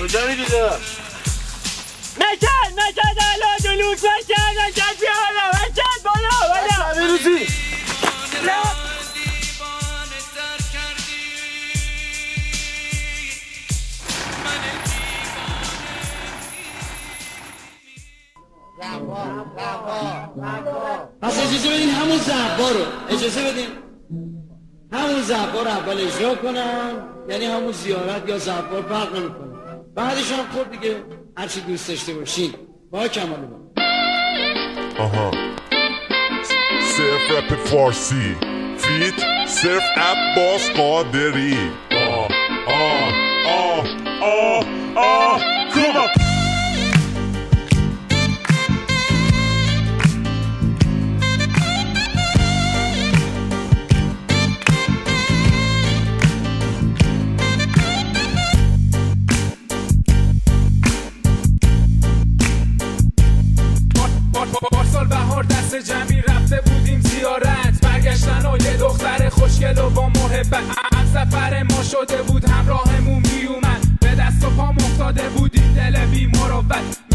کجا میری دار؟ مکن دالا دلوک مکن بیالا مکن بالا بیروزی پس اجازه بدین همون زهبا رو همون زهبا رو اول اجرا کنم، یعنی همون زیارت یا زهبا فرق نمیکنه. بعدش هم خود دیگه هرچی دوست داشته باشین. با کمال با صرف رپ فارسی فیت صرف عباس قادری. کما پارسال بهار دست جمعی رفته بودیم زیارت، برگشتن و یه دختر خوشگل و با محبت. هم سفر ما شده بود همراهمون میومد، به دست و پا افتاده بودیم دل بی مروت.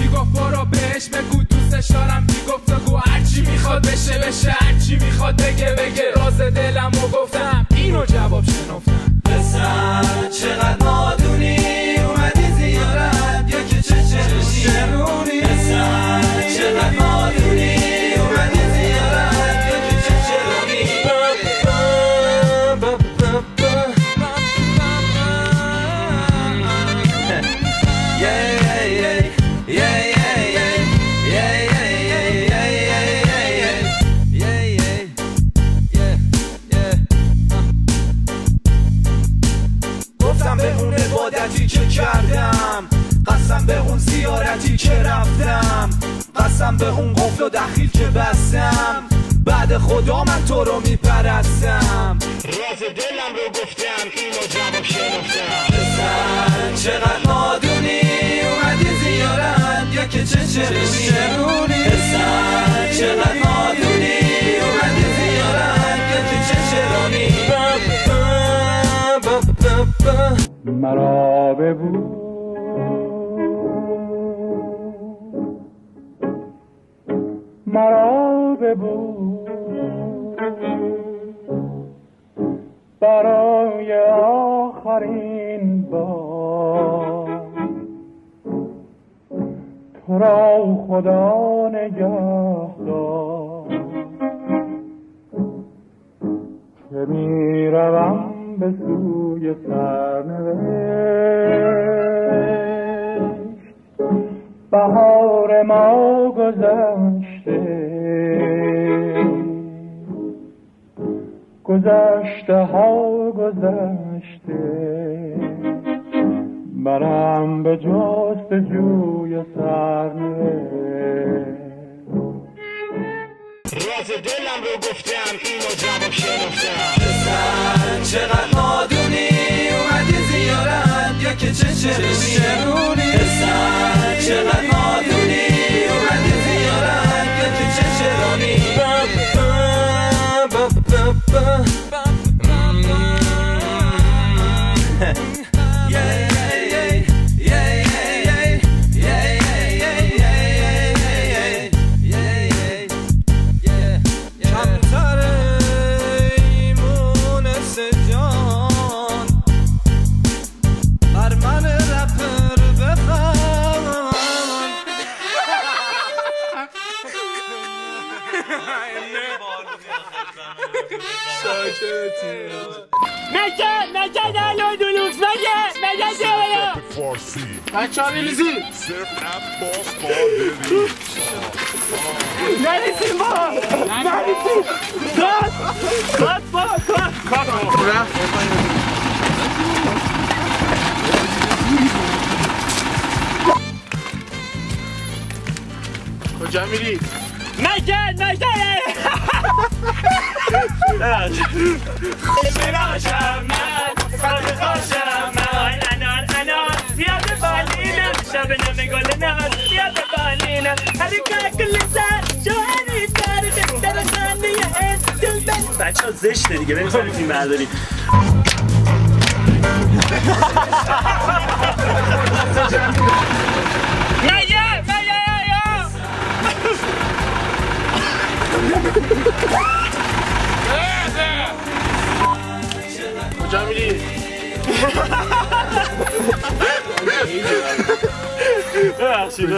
میگفت برو بهش بگو دوستش دارم، میگفت بگو هرچی میخواد بشه هرچی میخواد بگه. راز دلمو گفتم اینو جواب شنفتم. پسر چقدر نادونی اومدی زیارت یا که چه شرونی. پسر چقدر نادونی اومدی زیارت یا که چه شرونی. گفتم به اون عبادتی که کردم، قسم به اون زیارتی که رفتم، قسم به اون قفل و دخیل که بستم، بعد خدا من تو رو میپرستم. راز دلم رو گفتم اینو جواب شنفتم. پسر چقدر نادونی اومدی زیارت یا که چه شرونی. پسر چقدر نادونی اومدی زیارت یا که چه شرونی. مرا ببو مرا ببو برای آخرین بار، تو را خدا نگهدار که میروم به سوی سرنوشت. بهار ما گذشته ها گذشته، برم به جستجوی سرنوشت. راز دلم رو گفتم اینو جواب شنفتم. پسر چقدر نادونی اومدی زیارت یا که چه شرونی. پسر چقدر نادونی اومدی زیارت یا که چه شرونی. مکن دالا دلوک مکن بیالا فارسی بچه ها بیروزی صرف عباس قادری. نریسیم با نریسیم کات کجا میری؟ مکن فراشم من فراشم من انار زیاد بالینم شب نمیگل نهار زیاد بالینم حریکه کل سر جوانی تاریخ در خانه این دلبن. بچه ها زشته دیگه بریم سر فیلم برداریم. کجا میری؟ ببخشید